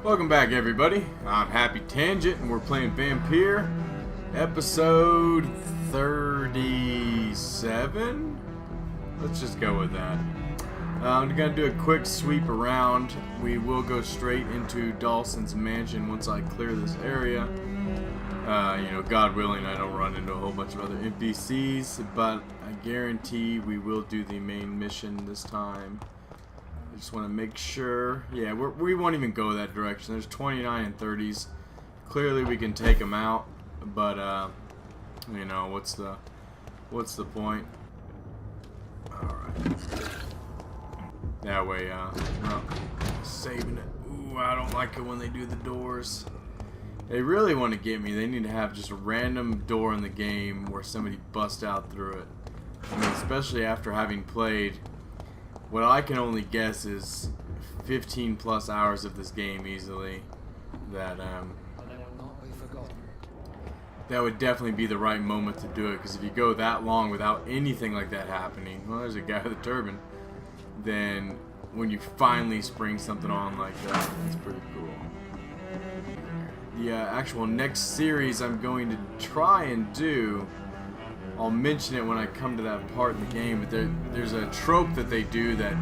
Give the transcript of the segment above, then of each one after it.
Welcome back, everybody. I'm Happy Tangent, and we're playing Vampyr, episode 37? Let's just go with that. I'm going to do a quick sweep around. We will go straight into Dawson's mansion once I clear this area. God willing, I don't run into a whole bunch of other NPCs, but I guarantee we will do the main mission this time. I just want to make sure. Yeah, we won't even go that direction. There's 29 and 30s. Clearly we can take them out, but what's the point? All right. That way, saving it. Ooh, I don't like it when they do the doors. They really want to get me. They need to have just a random door in the game where somebody busts out through it. I mean, especially after having played what I can only guess is 15 plus hours of this game easily. That would definitely be the right moment to do it, because if you go that long without anything like that happening, well, there's a guy with a turban, then when you finally spring something on like that, it's pretty cool. The actual next series I'm going to try and do, I'll mention it when I come to that part in the game, but there's a trope that they do that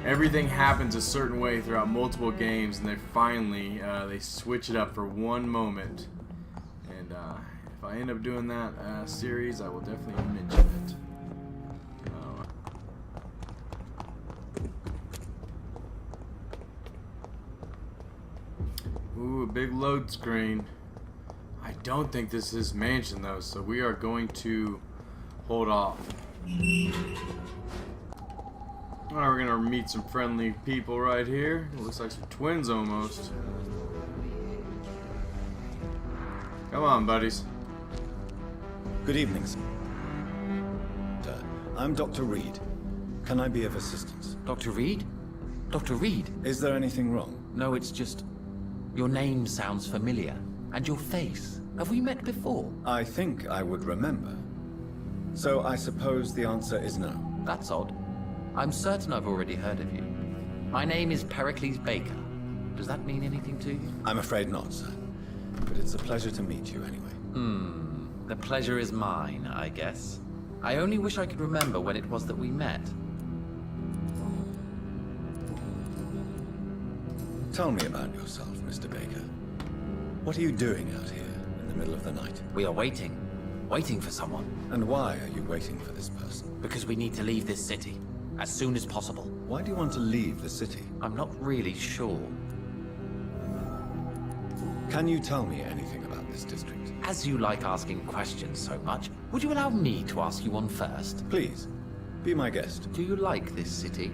everything happens a certain way throughout multiple games, and they finally they switch it up for one moment. And if I end up doing that series, I will definitely mention it. Ooh, a big load screen. I don't think this is mansion though, so we are going to hold off. Alright, we're gonna meet some friendly people right here. It looks like some twins almost. Come on, buddies. Good evening, sir. I'm Dr. Reed. Can I be of assistance? Dr. Reed? Dr. Reed? Is there anything wrong? No, it's just... your name sounds familiar. And your face. Have we met before? I think I would remember. So I suppose the answer is no. That's odd. I'm certain I've already heard of you. My name is Pericles Baker. Does that mean anything to you? I'm afraid not, sir. But it's a pleasure to meet you anyway. The pleasure is mine, I guess. I only wish I could remember when it was that we met. Tell me about yourself, Mr. Baker. What are you doing out here in the middle of the night? We are waiting. Waiting for someone. And why are you waiting for this person? Because we need to leave this city. As soon as possible. Why do you want to leave the city? I'm not really sure. Can you tell me anything about this district? As you like asking questions so much, would you allow me to ask you one first? Please, be my guest. Do you like this city?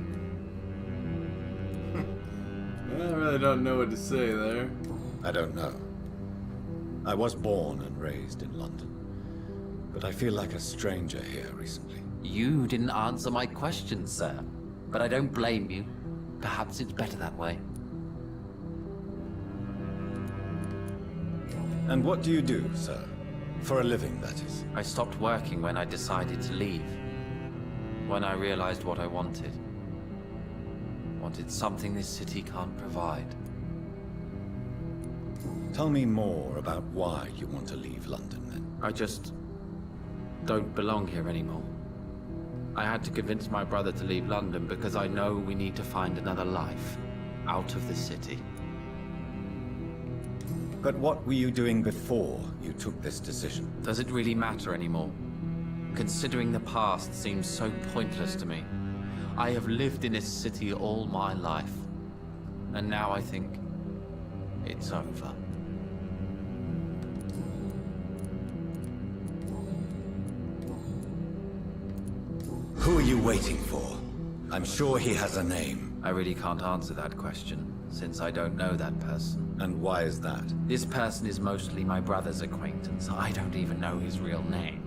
I really don't know what to say there. I don't know. I was born and raised in London, but I feel like a stranger here recently. You didn't answer my question, sir. But I don't blame you. Perhaps it's better that way. And what do you do, sir? For a living, that is. I stopped working when I decided to leave. When I realized what I wanted. Wanted something this city can't provide. Tell me more about why you want to leave London, then. I just don't belong here anymore. I had to convince my brother to leave London because I know we need to find another life out of the city. But what were you doing before you took this decision? Does it really matter anymore? Considering the past seems so pointless to me. I have lived in this city all my life. And now I think it's over. Who are you waiting for? I'm sure he has a name. I really can't answer that question, since I don't know that person. And why is that? This person is mostly my brother's acquaintance. I don't even know his real name.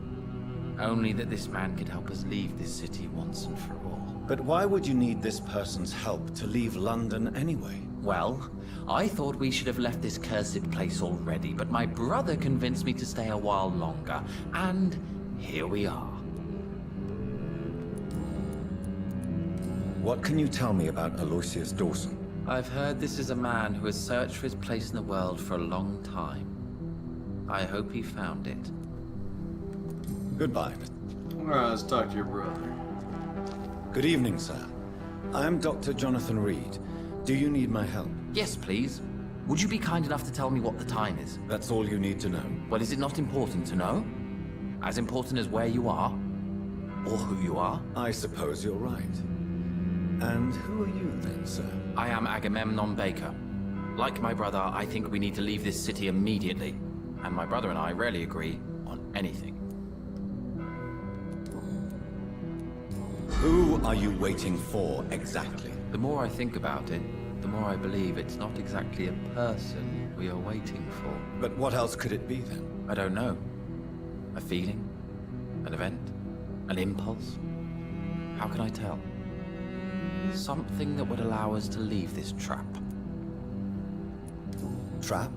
Only that this man could help us leave this city once and for all. But why would you need this person's help to leave London anyway? Well, I thought we should have left this cursed place already, but my brother convinced me to stay a while longer, and here we are. What can you tell me about Aloysius Dawson? I've heard this is a man who has searched for his place in the world for a long time. I hope he found it. Goodbye. Alright, let's talk to your brother. Good evening, sir. I am Dr. Jonathan Reed. Do you need my help? Yes, please. Would you be kind enough to tell me what the time is? That's all you need to know. Well, is it not important to know? As important as where you are? Or who you are? I suppose you're right. And who are you then, sir? I am Agamemnon Baker. Like my brother, I think we need to leave this city immediately. And my brother and I rarely agree on anything. Who are you waiting for, exactly? The more I think about it, the more I believe it's not exactly a person we are waiting for. But what else could it be, then? I don't know. A feeling? An event? An impulse? How can I tell? Something that would allow us to leave this trap. Trap?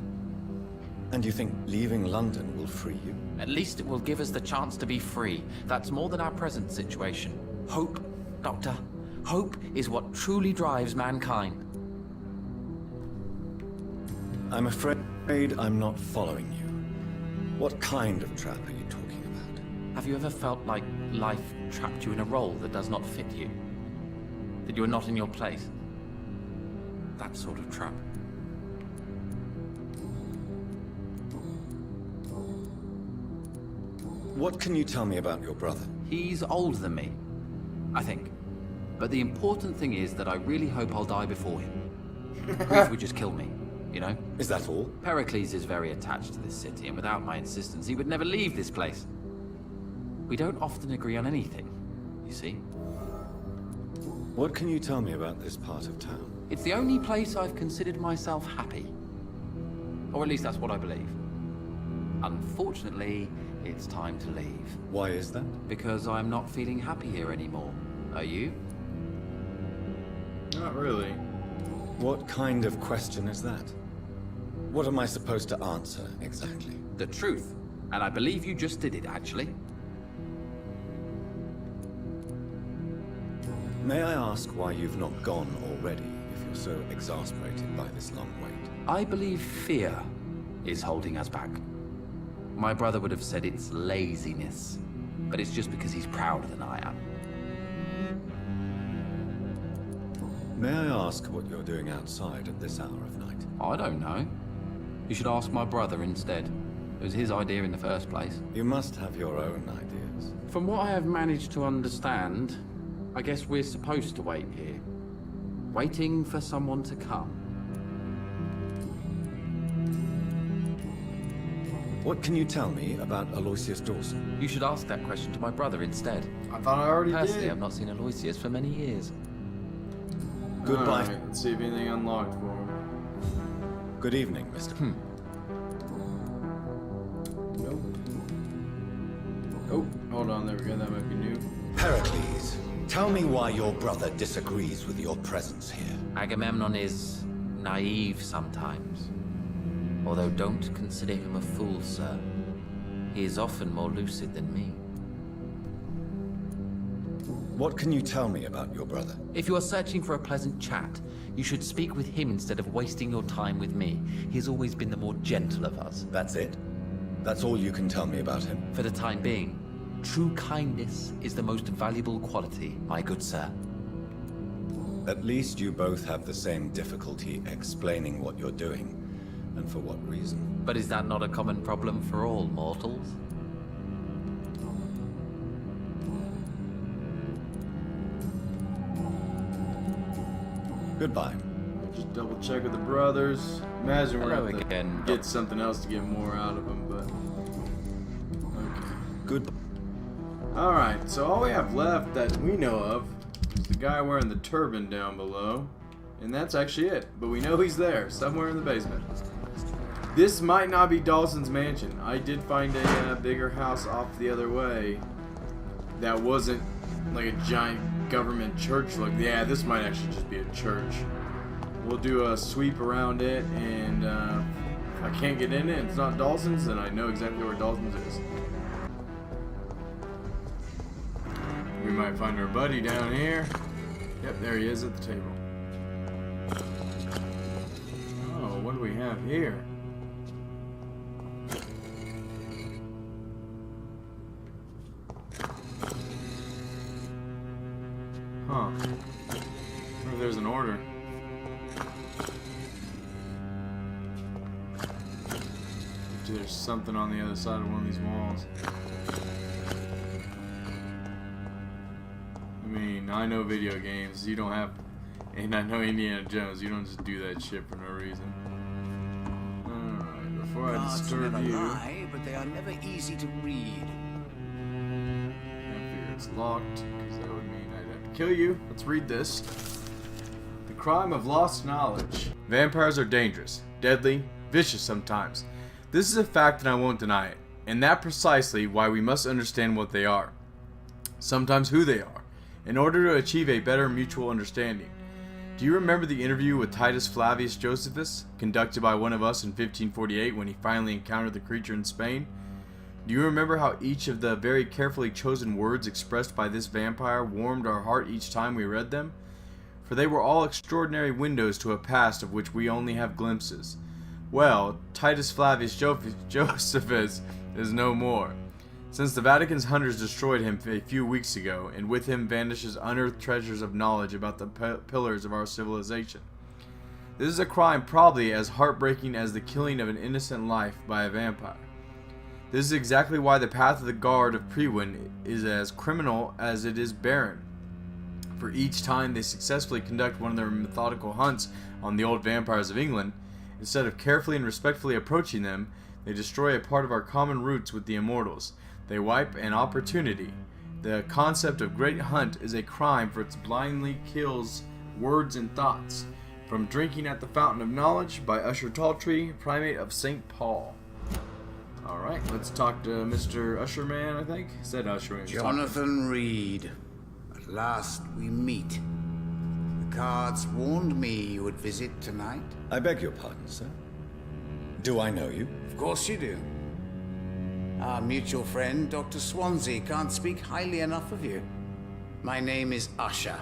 And you think leaving London will free you? At least it will give us the chance to be free. That's more than our present situation. Hope, Doctor. Hope is what truly drives mankind. I'm afraid I'm not following you. What kind of trap are you talking about? Have you ever felt like life trapped you in a role that does not fit you? That you are not in your place? That sort of trap. What can you tell me about your brother? He's older than me, I think. But the important thing is that I really hope I'll die before him. Proof would just kill me, you know? Is that all? Pericles is very attached to this city, and without my insistence, he would never leave this place. We don't often agree on anything, you see. What can you tell me about this part of town? It's the only place I've considered myself happy. Or at least that's what I believe. Unfortunately, it's time to leave. Why is that? Because I'm not feeling happy here anymore. Are you? Not really. What kind of question is that? What am I supposed to answer, exactly? The truth. And I believe you just did it, actually. May I ask why you've not gone already, if you're so exasperated by this long wait? I believe fear is holding us back. My brother would have said it's laziness, but it's just because he's prouder than I am. May I ask what you're doing outside at this hour of night? I don't know. You should ask my brother instead. It was his idea in the first place. You must have your own ideas. From what I have managed to understand, I guess we're supposed to wait here. Waiting for someone to come. What can you tell me about Aloysius Dawson? You should ask that question to my brother instead. I thought I already Personally, did. I've not seen Aloysius for many years. Goodbye. Alright, let's see if anything unlocked for him. Good evening, Mr. Nope. Oh, hold on, there we go, that might be new. Pericles, tell me why your brother disagrees with your presence here. Agamemnon is naive sometimes. Although don't consider him a fool, sir. He is often more lucid than me. What can you tell me about your brother? If you are searching for a pleasant chat, you should speak with him instead of wasting your time with me. He has always been the more gentle of us. That's it? That's all you can tell me about him? For the time being, true kindness is the most valuable quality, my good sir. At least you both have the same difficulty explaining what you're doing, and for what reason. But is that not a common problem for all mortals? Goodbye. Just double check with the brothers. Imagine we're Hello gonna have to again, get something else to get more out of them, but okay. Good. Alright, so all we have left that we know of is the guy wearing the turban down below. And that's actually it. But we know he's there, somewhere in the basement. This might not be Dawson's mansion. I did find a bigger house off the other way that wasn't like a giant government church look. Yeah, this might actually just be a church. We'll do a sweep around it, and if I can't get in it and it's not Dawson's, then I know exactly where Dawson's is. We might find our buddy down here. Yep, there he is at the table. do we have here? Huh. I wonder if there's an order. There's something on the other side of one of these walls. I mean, I know video games. You don't have... And I know Indiana Jones. You don't just do that shit for no reason. Alright, before I disturb never you... lie, but they are never easy to read. I figure it's locked, because that would mean I'd have to kill you. Let's read this. The crime of lost knowledge. Vampires are dangerous, deadly, vicious sometimes. This is a fact and I won't deny it. And that precisely why we must understand what they are. Sometimes who they are, in order to achieve a better mutual understanding. Do you remember the interview with Titus Flavius Josephus, conducted by one of us in 1548 when he finally encountered the creature in Spain? Do you remember how each of the very carefully chosen words expressed by this vampire warmed our heart each time we read them? For they were all extraordinary windows to a past of which we only have glimpses. Well, Titus Flavius Josephus is no more. Since the Vatican's hunters destroyed him a few weeks ago, and with him vanished his unearthed treasures of knowledge about the pillars of our civilization. This is a crime probably as heartbreaking as the killing of an innocent life by a vampire. This is exactly why the path of the Guard of Prewin is as criminal as it is barren. For each time they successfully conduct one of their methodical hunts on the old vampires of England, instead of carefully and respectfully approaching them, they destroy a part of our common roots with the immortals. They wipe an opportunity. The concept of great hunt is a crime for it blindly kills words and thoughts. From Drinking at the Fountain of Knowledge by Usher Talltree, Primate of St. Paul. Alright, let's talk to Mr. Usherman, I think. Said Usherman. Jonathan Reed. At last we meet. The cards warned me you would visit tonight. I beg your pardon, sir. Do I know you? Of course you do. Our mutual friend, Dr. Swansea, can't speak highly enough of you. My name is Usher.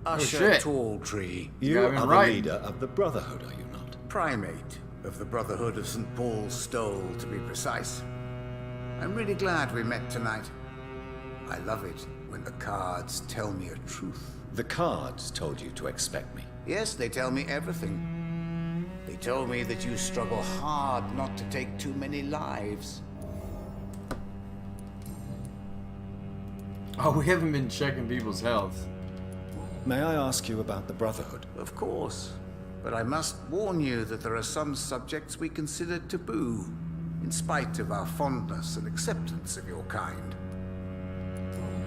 Usher shit. Talltree. You got me are the right. leader of the Brotherhood, are you not? Primate of the Brotherhood of St. Paul's Stole, to be precise. I'm really glad we met tonight. I love it when the cards tell me a truth. The cards told you to expect me. Yes, they tell me everything. They told me that you struggle hard not to take too many lives. Oh, we haven't been checking people's health. May I ask you about the Brotherhood? Of course. But I must warn you that there are some subjects we consider taboo, in spite of our fondness and acceptance of your kind.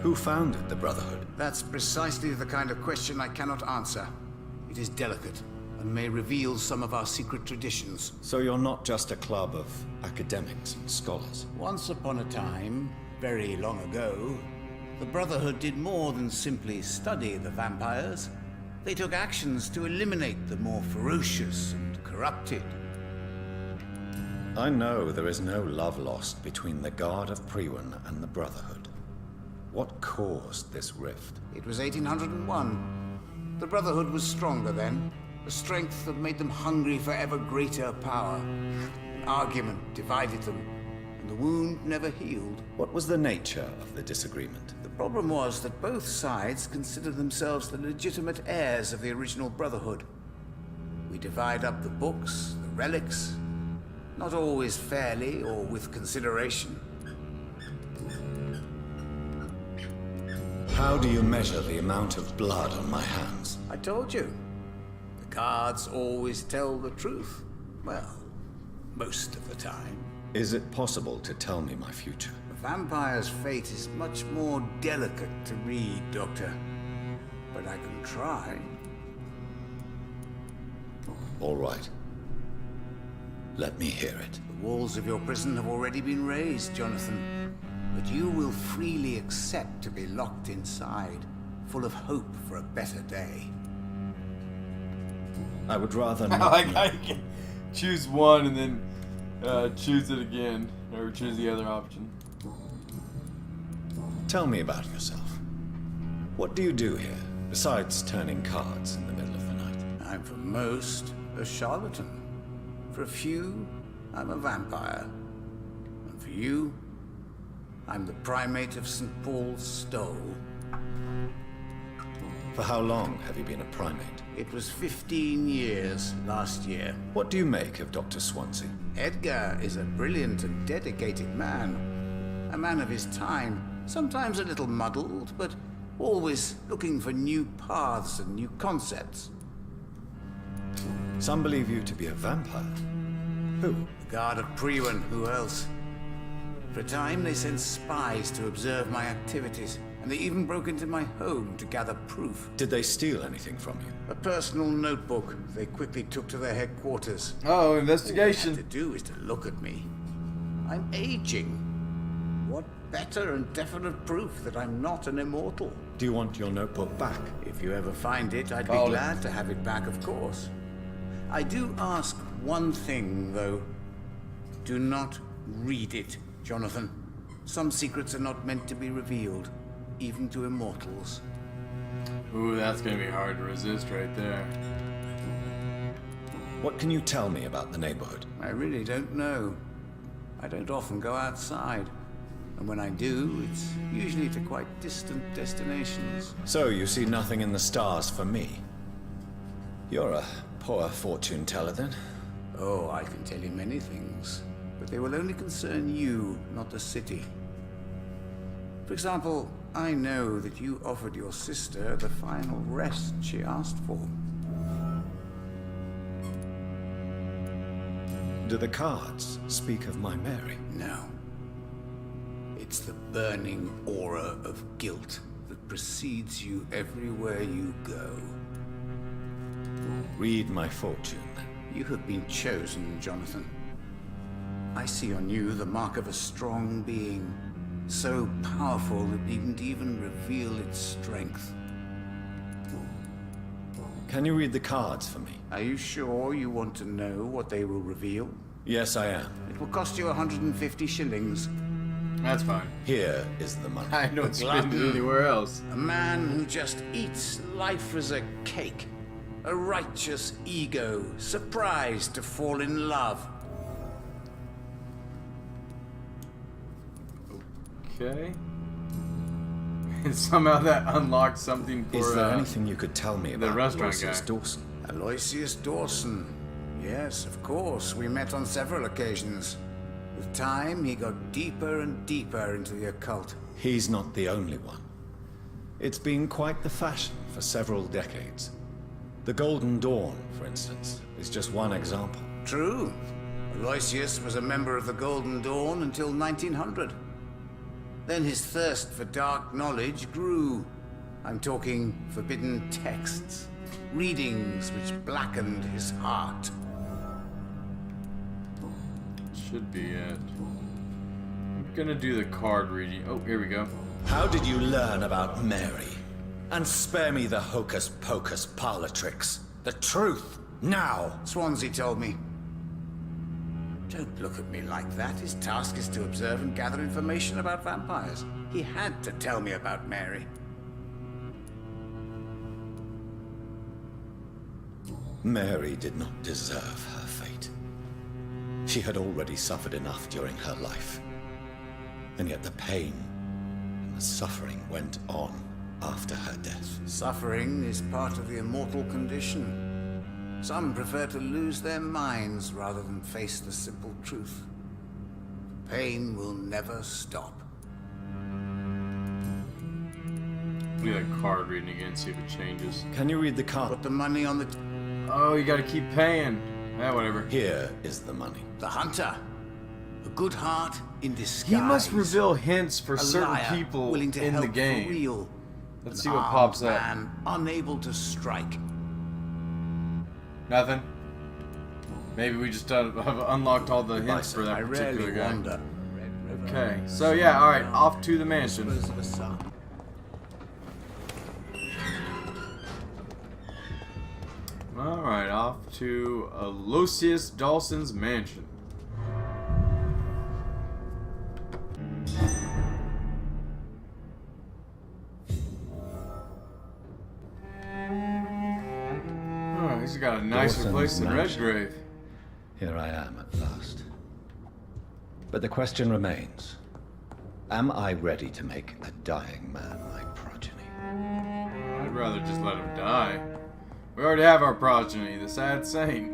Who founded the Brotherhood? That's precisely the kind of question I cannot answer. It is delicate, and may reveal some of our secret traditions. So you're not just a club of academics and scholars. Once upon a time, very long ago, the Brotherhood did more than simply study the vampires. They took actions to eliminate the more ferocious and corrupted. I know there is no love lost between the Guard of Prewin and the Brotherhood. What caused this rift? It was 1801. The Brotherhood was stronger then, a strength that made them hungry for ever greater power. An argument divided them, and the wound never healed. What was the nature of the disagreement? The problem was that both sides considered themselves the legitimate heirs of the original Brotherhood. We divide up the books, the relics, not always fairly or with consideration. How do you measure the amount of blood on my hands? I told you. The cards always tell the truth. Well, most of the time. Is it possible to tell me my future? A vampire's fate is much more delicate to read, Doctor. But I can try. All right. Let me hear it. The walls of your prison have already been raised, Jonathan. But you will freely accept to be locked inside, full of hope for a better day. I would rather I not. like how you can choose one and then choose it again, or choose the other option. Tell me about yourself. What do you do here, besides turning cards in the middle of the night? I'm for most a charlatan. For a few, I'm a vampire. And for you, I'm the primate of St. Paul's Stole. For how long have you been a primate? It was 15 years last year. What do you make of Dr. Swansea? Edgar is a brilliant and dedicated man. A man of his time, sometimes a little muddled, but always looking for new paths and new concepts. Some believe you to be a vampire. Who? The Guard of Priwen, who else? For a time, they sent spies to observe my activities, and they even broke into my home to gather proof. Did they steal anything from you? A personal notebook they quickly took to their headquarters. Oh, All they investigation. had to do is to look at me. I'm aging. What better and definite proof that I'm not an immortal? Do you want your notebook back? If you ever find it, I'd be Called it. glad to have it back, of course. I do ask one thing, though. Do not read it, Jonathan. Some secrets are not meant to be revealed, even to immortals. Ooh, that's gonna be hard to resist right there. What can you tell me about the neighborhood? I really don't know. I don't often go outside. And when I do, it's usually to quite distant destinations. So you see nothing in the stars for me? You're a poor fortune teller then. Oh, I can tell you many things, but they will only concern you, not the city. For example, I know that you offered your sister the final rest she asked for. Do the cards speak of my Mary? No. It's the burning aura of guilt that precedes you everywhere you go. Read my fortune then. You have been chosen, Jonathan. I see on you the mark of a strong being, so powerful it needn't even reveal its strength. Can you read the cards for me? Are you sure you want to know what they will reveal? Yes, I am. It will cost you 150 shillings. That's fine. Here is the money. I don't spend it anywhere else. A man who just eats life as a cake. A righteous ego, surprised to fall in love. Okay. And somehow that unlocked something for Is there anything you could tell me the about restaurant Aloysius guy. Dawson? Aloysius Dawson. Yes, of course. We met on several occasions. With time, he got deeper and deeper into the occult. He's not the only one. It's been quite the fashion for several decades. The Golden Dawn, for instance, is just one example. True. Aloysius was a member of the Golden Dawn until 1900. Then his thirst for dark knowledge grew. I'm talking forbidden texts, readings which blackened his heart. Should be it. I'm gonna do the card reading. Oh, here we go. How did you learn about Mary? And spare me the hocus-pocus parlor tricks. The truth, now! Swansea told me. Don't look at me like that. His task is to observe and gather information about vampires. He had to tell me about Mary. Mary did not deserve her fate. She had already suffered enough during her life. And yet the pain and the suffering went on after her death. Suffering is part of the immortal condition. Some prefer to lose their minds rather than face the simple truth. Pain will never stop. Do that card reading again, see if it changes. Can you read the card? Put the money on the... Oh, you gotta keep paying. Yeah, whatever. Here is the money. The hunter. A good heart in disguise. He must reveal hints for A certain liar, people willing to in help the for game. real. Let's An see what armed pops up. man, unable to strike. Nothing. Maybe we just have unlocked all the hints for that I particular rarely guy. wander. Okay, so yeah, alright, off to the mansion. Whispers of a sun. Alright, off to Aloysius Dawson's mansion. Oh, he's got a nicer Dawson's place than mansion. Redgrave. Here I am at last. But the question remains. Am I ready to make a dying man my progeny? I'd rather just let him die. We already have our progeny, the sad saint.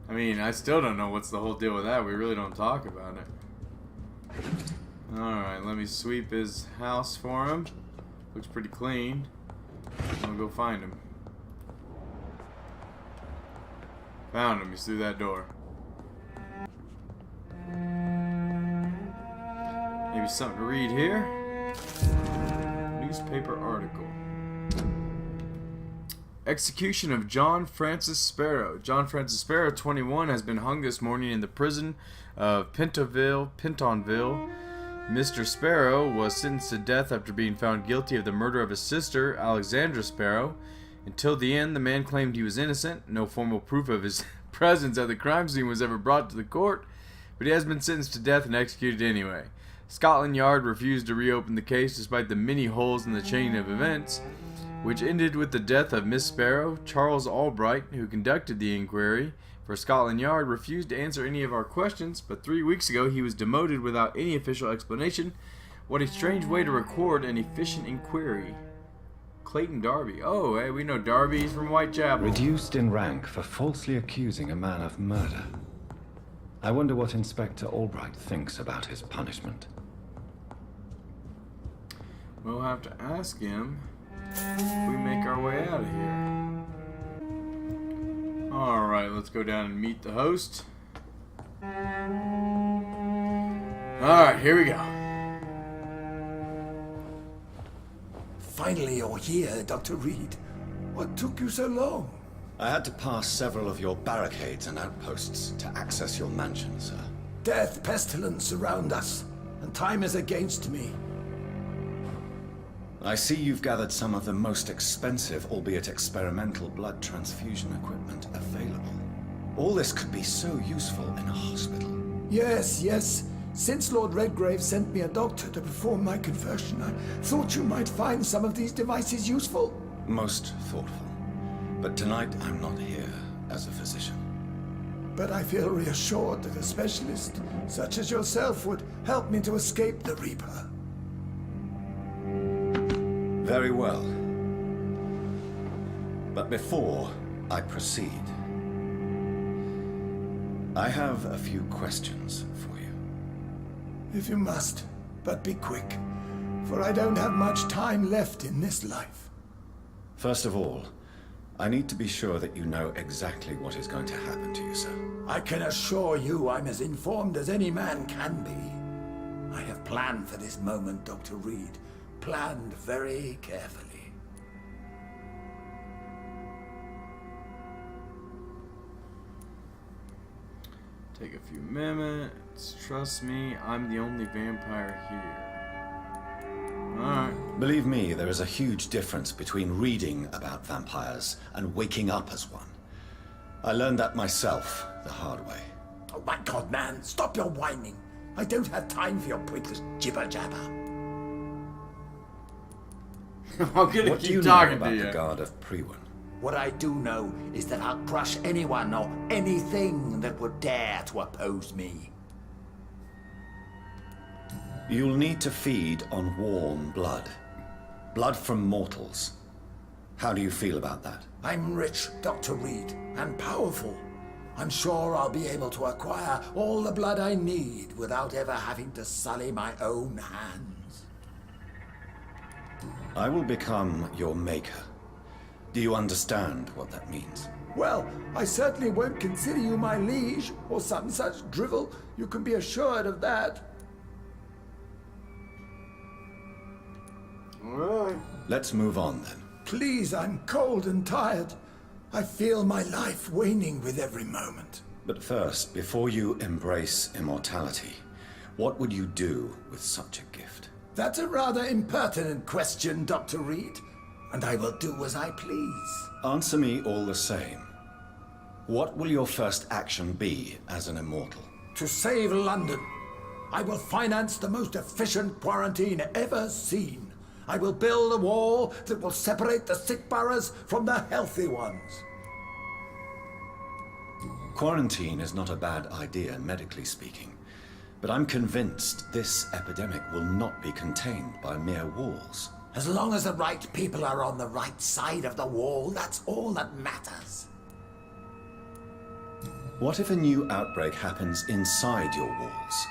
I mean, I still don't know what's the whole deal with that. We really don't talk about it. Alright, let me sweep his house for him. Looks pretty clean. I'll go find him. Found him. He's through that door. Maybe something to read here. Newspaper article. Execution of John Francis Sparrow. John Francis Sparrow, 21, has been hung this morning in the prison of Pentonville. Mr. Sparrow was sentenced to death after being found guilty of the murder of his sister, Alexandra Sparrow. Until the end, the man claimed he was innocent. No formal proof of his presence at the crime scene was ever brought to the court, but he has been sentenced to death and executed anyway. Scotland Yard refused to reopen the case despite the many holes in the chain of events, which ended with the death of Miss Sparrow. Charles Albright, who conducted the inquiry for Scotland Yard, refused to answer any of our questions, but 3 weeks ago he was demoted without any official explanation. What a strange way to record an efficient inquiry. Clayton Darby. Oh, hey, we know Darby's from Whitechapel. Reduced in rank for falsely accusing a man of murder. I wonder what Inspector Albright thinks about his punishment. We'll have to ask him if we make our way out of here. Alright, let's go down and meet the host. Alright, here we go. Finally, you're here, Dr. Reed. What took you so long? I had to pass several of your barricades and outposts to access your mansion, sir. Death, pestilence surround us, and time is against me. I see you've gathered some of the most expensive, albeit experimental, blood transfusion equipment available. All this could be so useful in a hospital. Yes. Since Lord Redgrave sent me a doctor to perform my conversion, I thought you might find some of these devices useful. Most thoughtful. But tonight I'm not here as a physician. But I feel reassured that a specialist such as yourself would help me to escape the Reaper. Very well. But before I proceed, I have a few questions for you. If you must, but be quick, for I don't have much time left in this life. First of all, I need to be sure that you know exactly what is going to happen to you, sir. I can assure you I'm as informed as any man can be. I have planned for this moment, Dr. Reed. Planned very carefully. Take a few minutes. Trust me, I'm the only vampire here. Alright. Believe me, there is a huge difference between reading about vampires and waking up as one. I learned that myself the hard way. Oh my God, man, stop your whining. I don't have time for your pointless jibber-jabber. I'm gonna What do you keep know talking about to the you. Guard of Priwen? What I do know is that I'll crush anyone or anything that would dare to oppose me. You'll need to feed on warm blood. Blood from mortals. How do you feel about that? I'm rich, Dr. Reed, and powerful. I'm sure I'll be able to acquire all the blood I need without ever having to sully my own hands. I will become your maker. Do you understand what that means? Well, I certainly won't consider you my liege, or some such drivel. You can be assured of that. Alright. Let's move on then. Please, I'm cold and tired. I feel my life waning with every moment. But first, before you embrace immortality, what would you do with such a gift? That's a rather impertinent question, Dr. Reed, and I will do as I please. Answer me all the same. What will your first action be as an immortal? To save London, I will finance the most efficient quarantine ever seen. I will build a wall that will separate the sick boroughs from the healthy ones. Quarantine is not a bad idea, medically speaking. But I'm convinced this epidemic will not be contained by mere walls. As long as the right people are on the right side of the wall, that's all that matters. What if a new outbreak happens inside your walls?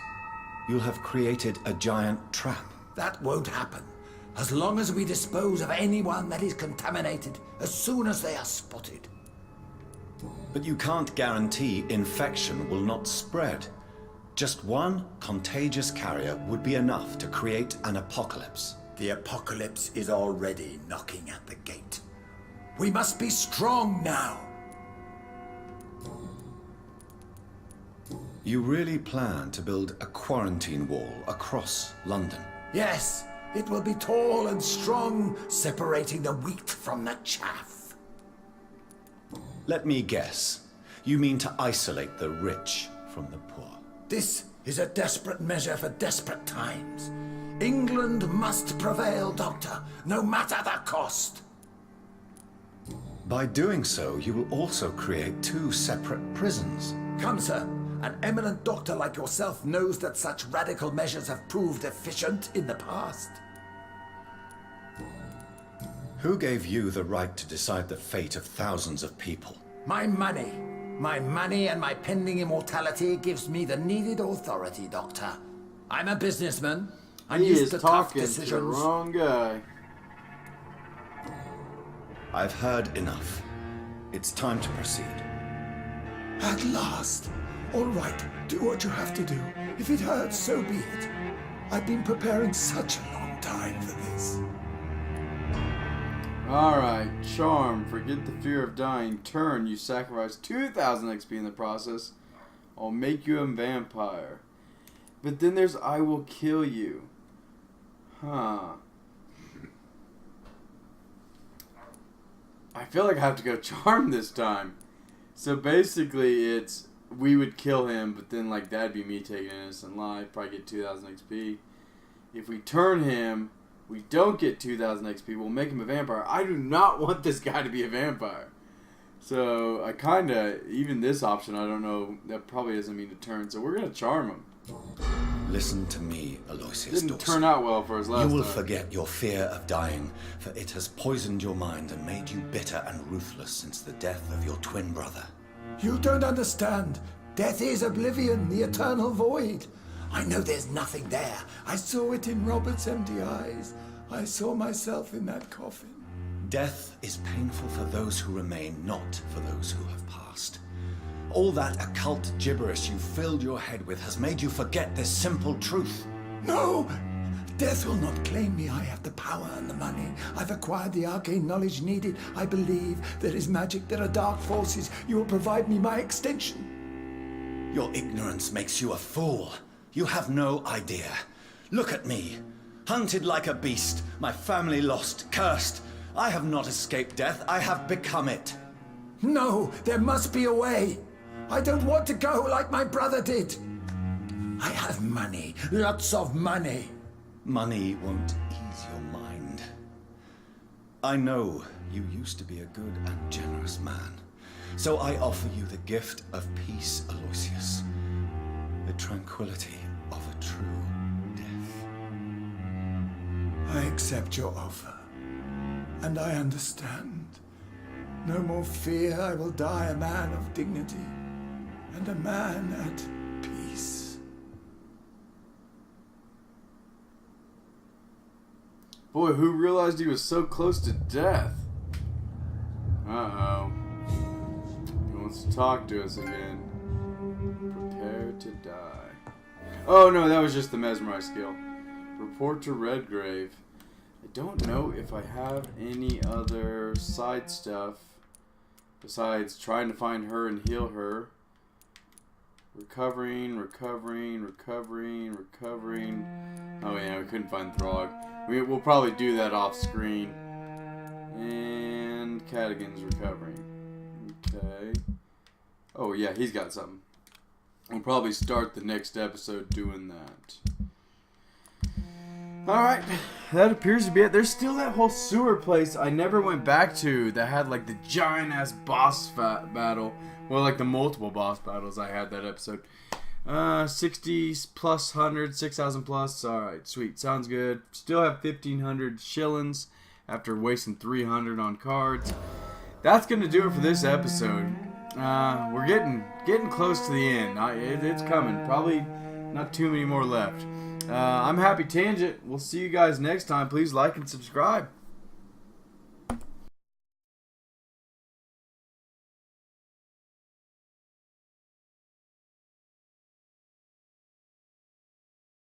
You'll have created a giant trap. That won't happen. As long as we dispose of anyone that is contaminated as soon as they are spotted. But you can't guarantee infection will not spread. Just one contagious carrier would be enough to create an apocalypse. The apocalypse is already knocking at the gate. We must be strong now. You really plan to build a quarantine wall across London? Yes, it will be tall and strong, separating the wheat from the chaff. Let me guess. You mean to isolate the rich from the poor? This is a desperate measure for desperate times. England must prevail, Doctor, no matter the cost. By doing so, you will also create two separate prisons. Come, sir. An eminent doctor like yourself knows that such radical measures have proved efficient in the past. Who gave you the right to decide the fate of thousands of people? My money. My money and my pending immortality gives me the needed authority, Doctor. I'm a businessman. I'm He used is to tough talking to the decisions. wrong guy. I've heard enough. It's time to proceed. At last. All right, do what you have to do. If it hurts, so be it. I've been preparing such a long time for this. Alright, charm, forget the fear of dying. Turn, you sacrifice 2,000 XP in the process. I'll make you a vampire. But then there's I will kill you. Huh. I feel like I have to go charm this time. So basically it's, we would kill him, but then like that'd be me taking an innocent life, probably get 2,000 XP. If we turn him, we don't get 2,000 XP, we'll make him a vampire. I do not want this guy to be a vampire. So I kinda, even this option, I don't know, that probably doesn't mean to turn, so we're gonna charm him. Listen to me, Aloysius Didn't Dawson. turn out well for us last You will time. forget your fear of dying, for it has poisoned your mind and made you bitter and ruthless since the death of your twin brother. You don't understand. Death is oblivion, the eternal void. I know there's nothing there. I saw it in Robert's empty eyes. I saw myself in that coffin. Death is painful for those who remain, not for those who have passed. All that occult gibberish you filled your head with has made you forget this simple truth. No! Death will not claim me. I have the power and the money. I've acquired the arcane knowledge needed. I believe there is magic, there are dark forces. You will provide me my extension. Your ignorance makes you a fool. You have no idea. Look at me. Hunted like a beast, my family lost, cursed. I have not escaped death, I have become it. No, there must be a way. I don't want to go like my brother did. I have money, lots of money. Money won't ease your mind. I know you used to be a good and generous man. So I offer you the gift of peace, Aloysius. The tranquility of a true death. I accept your offer. And I understand. No more fear, I will die a man of dignity. And a man at peace. Boy, who realized he was so close to death? Uh-oh. He wants to talk to us again. Prepare to die. Oh no, that was just the mesmerize skill. Report to Redgrave. I don't know if I have any other side stuff besides trying to find her and heal her. Recovering. Oh yeah, we couldn't find Throg. We'll probably do that off screen. And Cadigan's recovering. Okay. Oh yeah, he's got something. We'll probably start the next episode doing that. Alright, that appears to be it. There's still that whole sewer place I never went back to that had like the giant ass boss battle Well, like the multiple boss battles I had that episode. 60 plus 100, 6,000 plus. Alright, sweet. Sounds good. Still have 1,500 shillings after wasting 300 on cards. That's going to do it for this episode. We're getting close to the end. It's coming. Probably not too many more left. I'm Happy Tangent. We'll see you guys next time. Please like and subscribe.